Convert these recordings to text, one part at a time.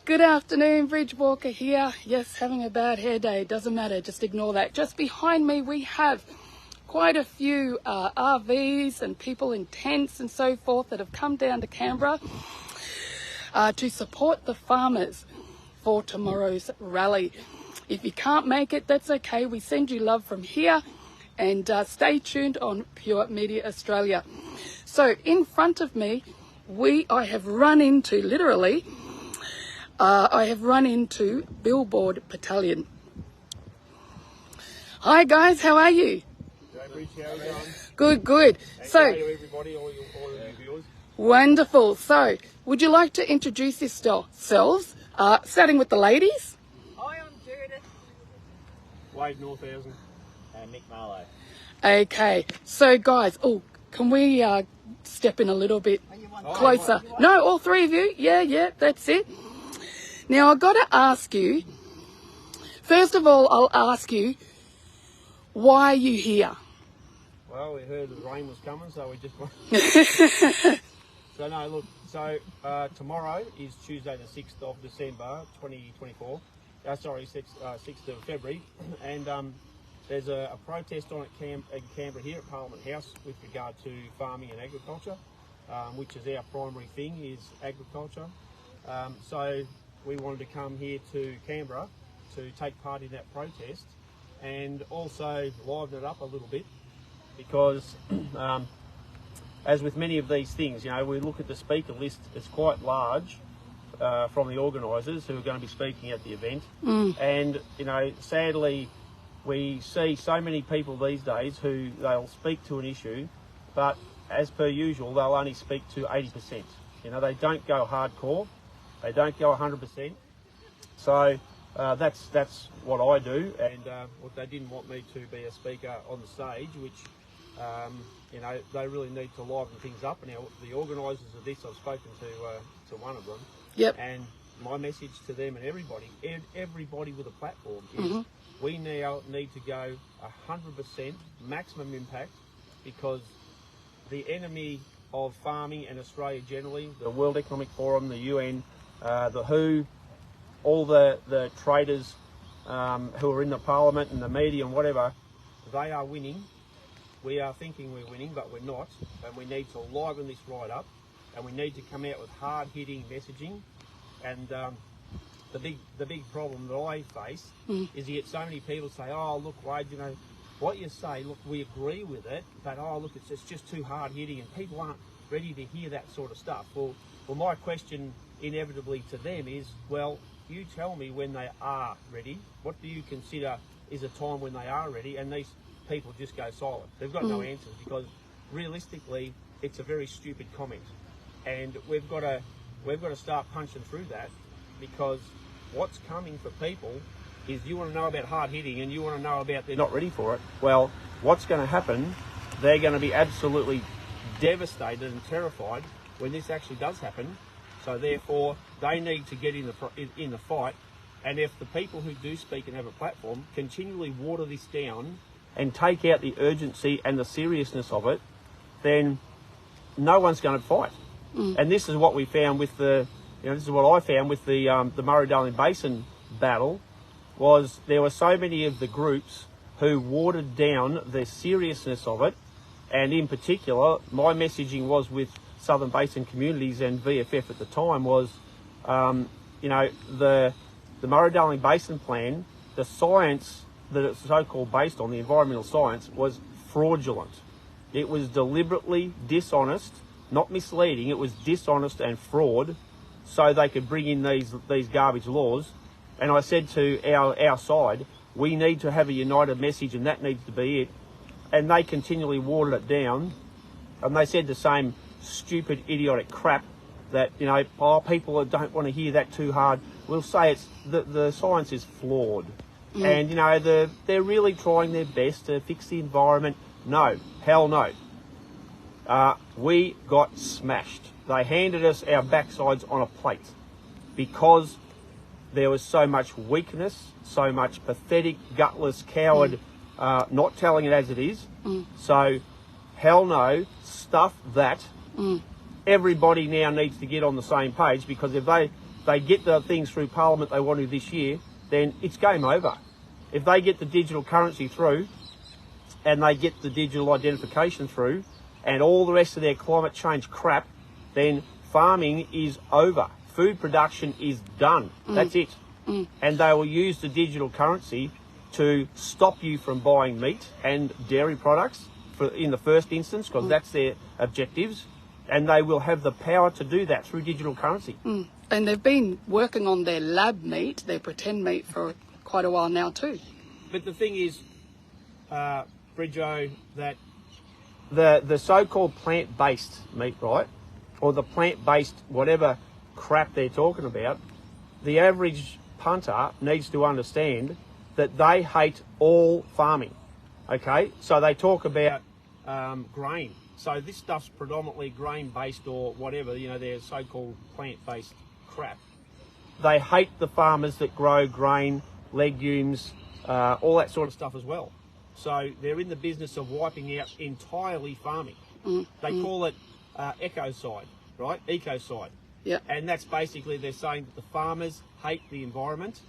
Good afternoon, Bridge Walker here. Yes, having a bad hair day, doesn't matter, just ignore that. Just behind me we have quite a few RVs and people in tents and so forth that have come down to Canberra to support the farmers for tomorrow's rally. If you can't make it, that's okay. We send you love from here, and stay tuned on Pure Media Australia. So in front of me, I have run into Billboard Battalion. Hi guys, how are you? Good, good. So, everybody, all your viewers. Wonderful. So, would you like to introduce yourselves, starting with the ladies? Hi, I'm Judith. Wade Northhausen. And Mick Marlowe. Okay. So, guys, can we step in a little bit closer? No, all three of you? Yeah, that's it. Now, I've got to ask you, first of all, I'll ask you, why are you here? Well, we heard the rain was coming, so we just... tomorrow is Tuesday the 6th of December 2024. 6th of February. And there's a protest on in Canberra here at Parliament House with regard to farming and agriculture, which is our primary thing, is agriculture. So we wanted to come here to Canberra to take part in that protest and also liven it up a little bit, because as with many of these things, we look at the speaker list, it's quite large from the organisers who are going to be speaking at the event. And, sadly, we see so many people these days who they'll speak to an issue, but as per usual, they'll only speak to 80%. They don't go hardcore, they don't go 100%. So that's what I do, and they didn't want me to be a speaker on the stage, which they really need to liven things up. Now, the organisers of this, I've spoken to one of them. Yep. And my message to them and everybody with a platform is we now need to go 100% maximum impact, because the enemy of farming and Australia generally, the World Economic Forum, the UN, the WHO, all the traders who are in the parliament and the media and whatever, they are winning. We are thinking we're winning, but we're not, and we need to liven this right up, and we need to come out with hard-hitting messaging. And the big problem that I face is you get so many people say, "Oh, look, Wade, what you say, look, we agree with it, but look, it's just too hard-hitting," and people aren't ready to hear that sort of stuff. Well, my question inevitably to them is, well, you tell me when they are ready. What do you consider is a time when they are ready? And these people just go silent. They've got no answers, because realistically, it's a very stupid comment, and we've got to start punching through that, because what's coming for people is, you want to know about hard hitting and you want to know about they're not ready for it. Well, what's going to happen? They're going to be absolutely devastated and terrified when this actually does happen. So therefore, they need to get in the fight. And if the people who do speak and have a platform continually water this down and take out the urgency and the seriousness of it, then no one's going to fight. And this is what we found with this is what I found with the Murray-Darling Basin battle, was there were so many of the groups who watered down the seriousness of it. And in particular, my messaging was with Southern Basin Communities and VFF at the time was, the Murray-Darling Basin Plan, the science that it's so-called based on, the environmental science, was fraudulent. It was deliberately dishonest, not misleading, it was dishonest and fraud, so they could bring in these garbage laws. And I said to our side, we need to have a united message, and that needs to be it. And they continually watered it down, and they said the same stupid, idiotic crap that, people don't want to hear that too hard. We'll say the science is flawed. And, they're really trying their best to fix the environment. No, hell no. We got smashed. They handed us our backsides on a plate, because there was so much weakness, so much pathetic, gutless, coward, not telling it as it is. So, hell no, stuff that. Everybody now needs to get on the same page, because if they get the things through Parliament they want to this year, then it's game over. If they get the digital currency through and they get the digital identification through and all the rest of their climate change crap, then farming is over. Food production is done. That's it. And they will use the digital currency to stop you from buying meat and dairy products in the first instance, because that's their objectives. And they will have the power to do that through digital currency. And they've been working on their lab meat, their pretend meat, for quite a while now too. But the thing is, Bridjo, that the so-called plant-based meat, right, or the plant-based whatever crap they're talking about, the average punter needs to understand that they hate all farming, okay? So they talk about grain. So this stuff's predominantly grain-based or whatever, you know, their so-called plant-based crap. They hate the farmers that grow grain, legumes, all that sort of stuff as well. So they're in the business of wiping out entirely farming. They call it ecocide, right? Ecocide. Yeah. And that's basically, they're saying that the farmers hate the environment,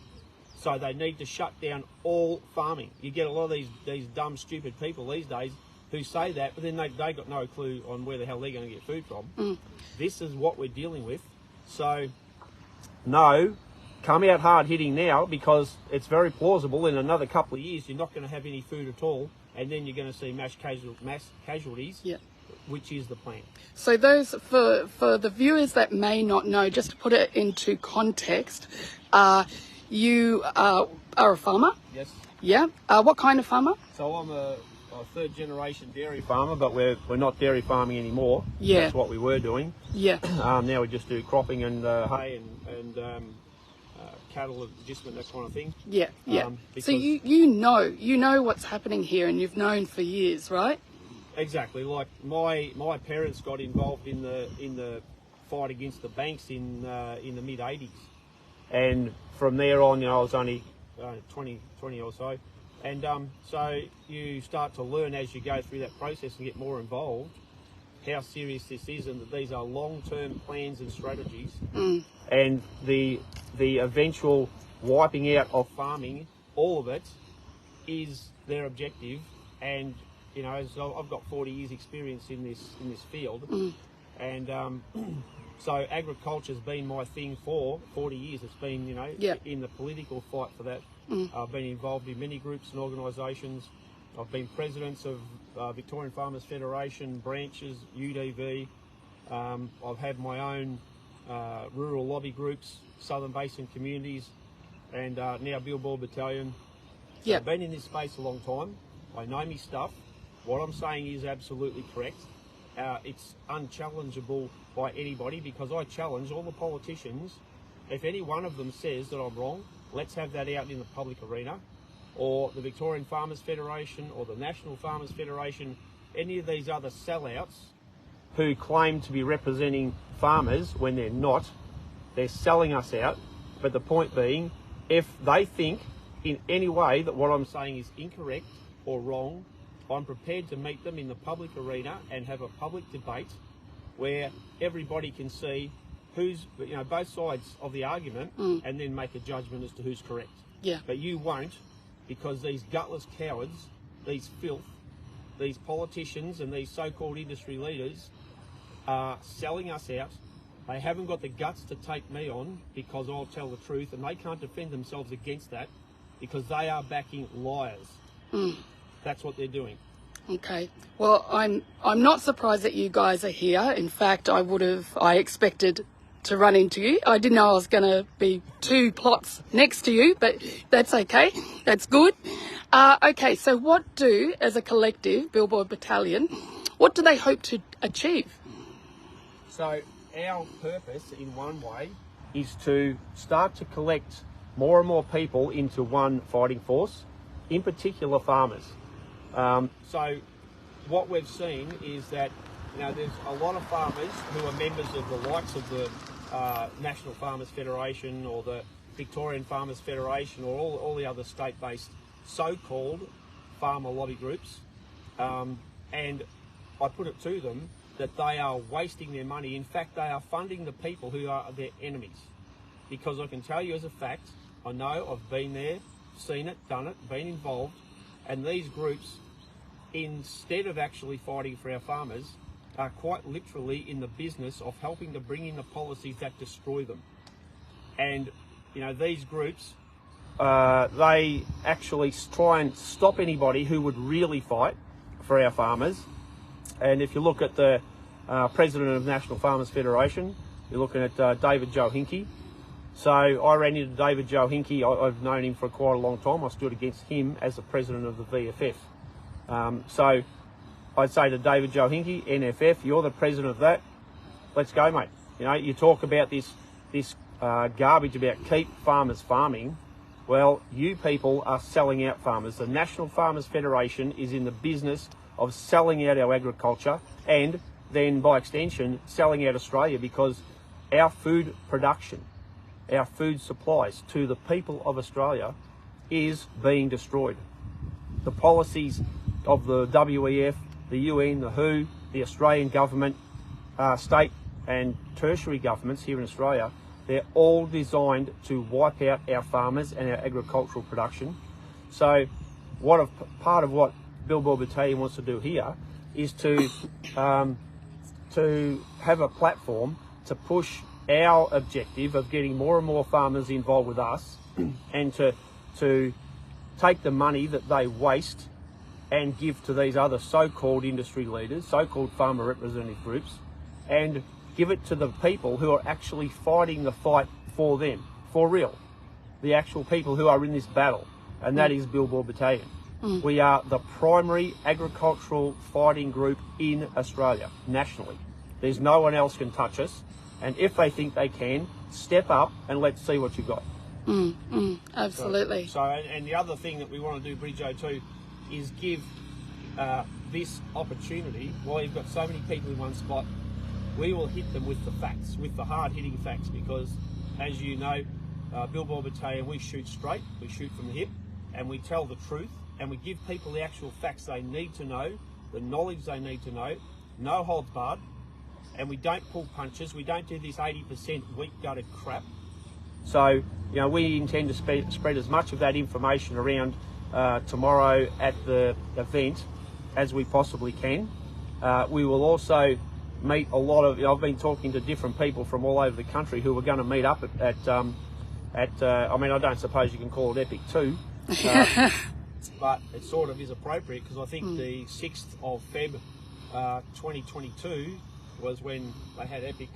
so they need to shut down all farming. You get a lot of these dumb, stupid people these days who say that, but then they got no clue on where the hell they're going to get food from. This is what we're dealing with. So, no, come out hard hitting now, because it's very plausible in another couple of years you're not going to have any food at all, and then you're going to see mass casualties, which is the plan. So those, for the viewers that may not know, just to put it into context, you are a farmer? Yes. Yeah. What kind of farmer? So I'm a third generation dairy farmer, but we're not dairy farming anymore. Yeah. That's what we were doing. Yeah. Now we just do cropping and hay and cattle adjustment, that kind of thing. Yeah, yeah. So you know what's happening here, and you've known for years, right? Exactly. Like my parents got involved in the fight against the banks in the mid '80s, and from there on, you know, I was only 20 or so, and so you start to learn as you go through that process and get more involved how serious this is, and that these are long-term plans and strategies, and the eventual wiping out of farming, all of it is their objective. And you know, so I've got 40 years experience in this field, and so agriculture's been my thing for 40 years. It's been, you know, in the political fight for that. I've been involved in many groups and organisations. I've been presidents of Victorian Farmers Federation branches, UDV. I've had my own rural lobby groups, Southern Basin communities, and now Billboard Battalion. So I've been in this space a long time. I know me stuff. What I'm saying is absolutely correct. It's unchallengeable by anybody, because I challenge all the politicians. If any one of them says that I'm wrong, let's have that out in the public arena, or the Victorian Farmers Federation or the National Farmers Federation, any of these other sellouts who claim to be representing farmers when they're not. They're selling us out. But the point being, if they think in any way that what I'm saying is incorrect or wrong, I'm prepared to meet them in the public arena and have a public debate where everybody can see who's, you know, both sides of the argument, and then make a judgment as to who's correct. Yeah. But you won't, because these gutless cowards, these filth, these politicians and these so-called industry leaders are selling us out. They haven't got the guts to take me on, because I'll tell the truth, and they can't defend themselves against that, because they are backing liars. That's what they're doing. Okay. Well, I'm not surprised that you guys are here. In fact, I expected to run into you. I didn't know I was going to be 2 plots next to you, but that's okay. That's good. Okay, so what as a collective, Billboard Battalion, what do they hope to achieve? So our purpose, in one way, is to start to collect more and more people into one fighting force, in particular farmers. So what we've seen is that, you know, there's a lot of farmers who are members of the likes of the National Farmers Federation or the Victorian Farmers Federation or all the other state-based so-called farmer lobby groups, and I put it to them that they are wasting their money. In fact, they are funding the people who are their enemies. because I can tell you as a fact, I know, I've been there, seen it, done it, been involved, and these groups, instead of actually fighting for our farmers, are quite literally in the business of helping to bring in the policies that destroy them. And, you know, these groups, they actually try and stop anybody who would really fight for our farmers. And if you look at the president of National Farmers Federation, you're looking at David Joe Hinkey. So I ran into David Joe Hinkey. I've known him for quite a long time. I stood against him as the president of the VFF. So I'd say to David Joe Hinkey, NFF, you're the president of that. Let's go, mate. You know, you talk about this garbage about keep farmers farming. Well, you people are selling out farmers. The National Farmers Federation is in the business of selling out our agriculture and then, by extension, selling out Australia, because our food production, our food supplies to the people of Australia is being destroyed. The policies of the WEF, the UN, the WHO, the Australian government, state and tertiary governments here in Australia, they're all designed to wipe out our farmers and our agricultural production. So part of what Billboard Battalion wants to do here is to have a platform to push our objective of getting more and more farmers involved with us and to take the money that they waste and give to these other so-called industry leaders, so-called farmer representative groups, and give it to the people who are actually fighting the fight for them, for real. The actual people who are in this battle, and that is Billboard Battalion. We are the primary agricultural fighting group in Australia, nationally. There's no one else can touch us, and if they think they can, step up and let's see what you've got. Absolutely. So, and the other thing that we want to do, Bridjo, too, is give this opportunity. While you've got so many people in one spot, we will hit them with the facts, with the hard-hitting facts, because, as you know, Billboard Battalion, we shoot straight, we shoot from the hip, and we tell the truth, and we give people the actual facts they need to know, the knowledge they need to know, no holds barred, and we don't pull punches. We don't do this 80% weak-gutted crap. So, you know, we intend to spread as much of that information around tomorrow at the event as we possibly can. We will also meet a lot of, I've been talking to different people from all over the country who are going to meet up at I mean, I don't suppose you can call it Epic 2, but it sort of is appropriate, because I think the 6th of Feb 2022 was when they had Epic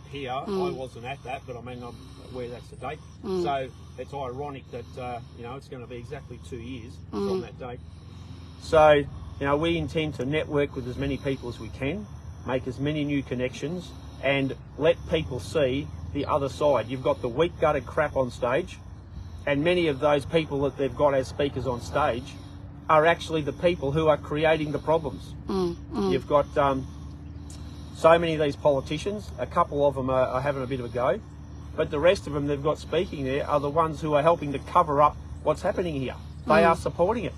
here. I wasn't at that, but I mean, I'm aware that's the date. So it's ironic that, you know, it's going to be exactly 2 years from that date. So, you know, we intend to network with as many people as we can, make as many new connections, and let people see the other side. You've got the weak-gutted crap on stage, and many of those people that they've got as speakers on stage are actually the people who are creating the problems. You've got so many of these politicians, a couple of them are having a bit of a go, but the rest of them they've got speaking there are the ones who are helping to cover up what's happening here. They are supporting it.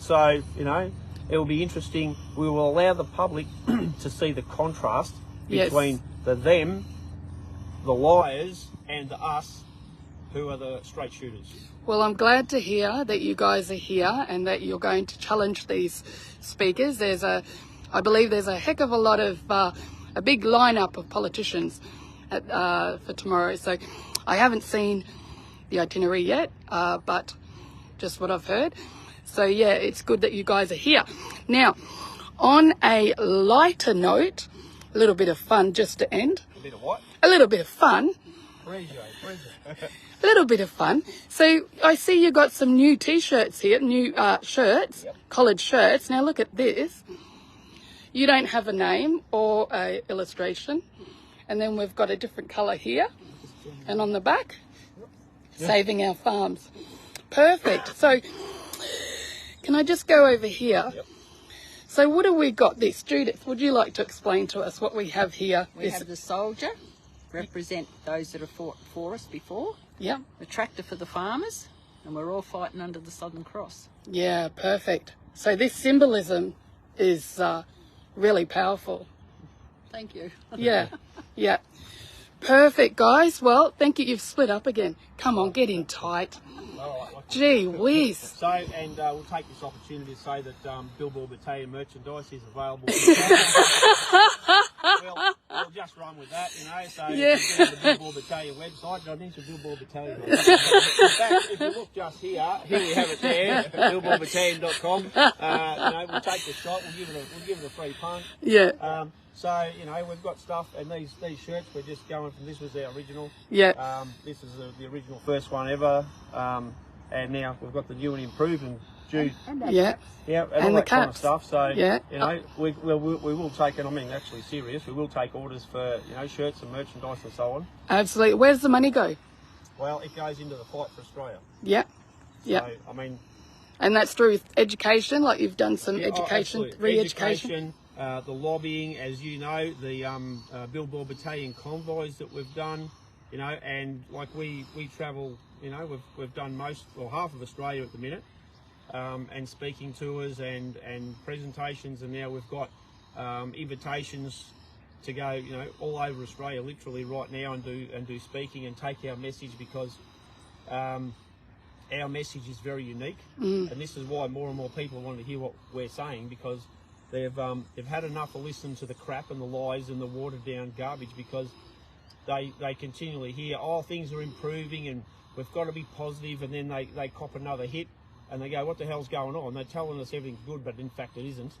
So, you know, it will be interesting. We will allow the public to see the contrast between the them, the liars, and the us, who are the straight shooters. Well, I'm glad to hear that you guys are here and that you're going to challenge these speakers. I believe there's a heck of a lot of, a big lineup of politicians for tomorrow. So I haven't seen the itinerary yet, but just what I've heard. So yeah, it's good that you guys are here. Now, on a lighter note, a little bit of fun just to end. A bit of what? A little bit of fun. Bridjo. A little bit of fun. So I see you got some new t-shirts here, new shirts, collared shirts. Now look at this. You don't have a name or a illustration. And then we've got a different colour here. And on the back, saving our farms. Perfect. So can I just go over here? So what have we got this? Judith, would you like to explain to us what we have here? We have the soldier, represent those that have fought for us before. Yeah. The tractor for the farmers, and we're all fighting under the Southern Cross. Yeah, perfect. So this symbolism is really powerful. Thank you. Yeah, yeah. Perfect, guys. Well, thank you. You've split up again. Come on, get in tight. Gee whiz. So, and we'll take this opportunity to say that Billboard Battalion merchandise is available. We'll just run with that, you know. So Yeah. if you go to the Billboard Battalion website, I mentioned Billboard Battalion. In fact, if you look just here we have it there, billboardbattalion.com. You know, we'll take the shot. We'll give it a free punt. Yeah. So, you know, we've got stuff, and these shirts, we're just going from, this was our original. Yeah. This is the original first one ever. And now we've got the new and improved and due. Yeah. Yeah, And all the that kind of caps. stuff. So, Yeah. you know, we will take, and I mean actually serious, we will take orders for, you know, shirts and merchandise and so on. Absolutely. Where does the money go? Well, it goes into the fight for Australia. Yeah. Yeah. So, I mean... And that's through education, like you've done some education, absolutely. re-education. The lobbying, as you know, the Billboard Battalion convoys that we've done, you know, and like we travel, you know, we've done half of Australia at the minute, and speaking tours and presentations, and now we've got invitations to go, you know, all over Australia, literally right now, and do speaking and take our message, because our message is very unique, and this is why more and more people want to hear what we're saying, because they've had enough of listening to the crap and the lies and the watered down garbage, because they continually hear, oh, things are improving and we've got to be positive, and then they cop another hit and they go, what the hell's going on? They're telling us everything's good, but in fact it isn't.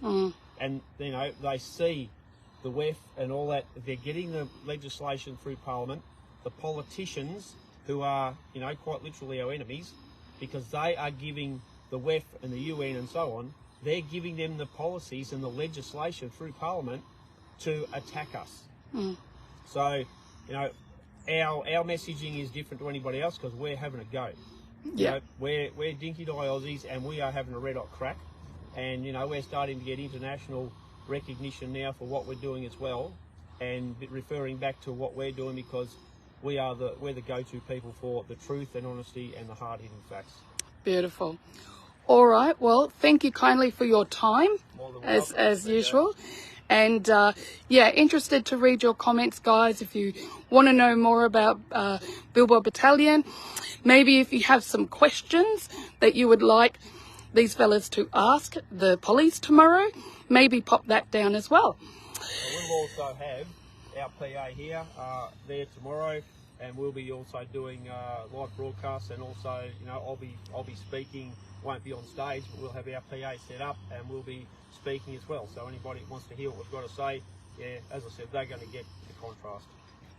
And, you know, they see the WEF and all that, they're getting the legislation through Parliament, the politicians who are, you know, quite literally our enemies, because they are giving the WEF and the UN and so on, they're giving them the policies and the legislation through Parliament to attack us. So, you know, our messaging is different to anybody else, because we're having a go. You know, we're dinky-die Aussies, and we are having a red-hot crack. And, you know, we're starting to get international recognition now for what we're doing as well, and referring back to what we're doing, because we're the go-to people for the truth and honesty and the hard-hitting facts. Beautiful. All right. Well, thank you kindly for your time, as usual. And yeah, interested to read your comments, guys. If you want to know more about Billboard Battalion, maybe if you have some questions that you would like these fellas to ask the police tomorrow, maybe pop that down as well. We'll also have our PA here there tomorrow, and we'll be also doing live broadcasts, and also, you know, I'll be speaking. Won't be on stage, but we'll have our PA set up and we'll be speaking as well. So anybody who wants to hear what we've got to say, yeah, as I said, they're going to get the contrast.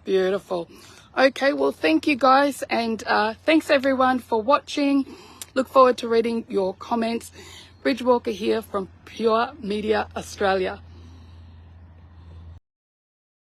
Beautiful. Okay, well, thank you guys, and thanks everyone for watching. Look forward to reading your comments. Bridge Walker here from Pure Media Australia.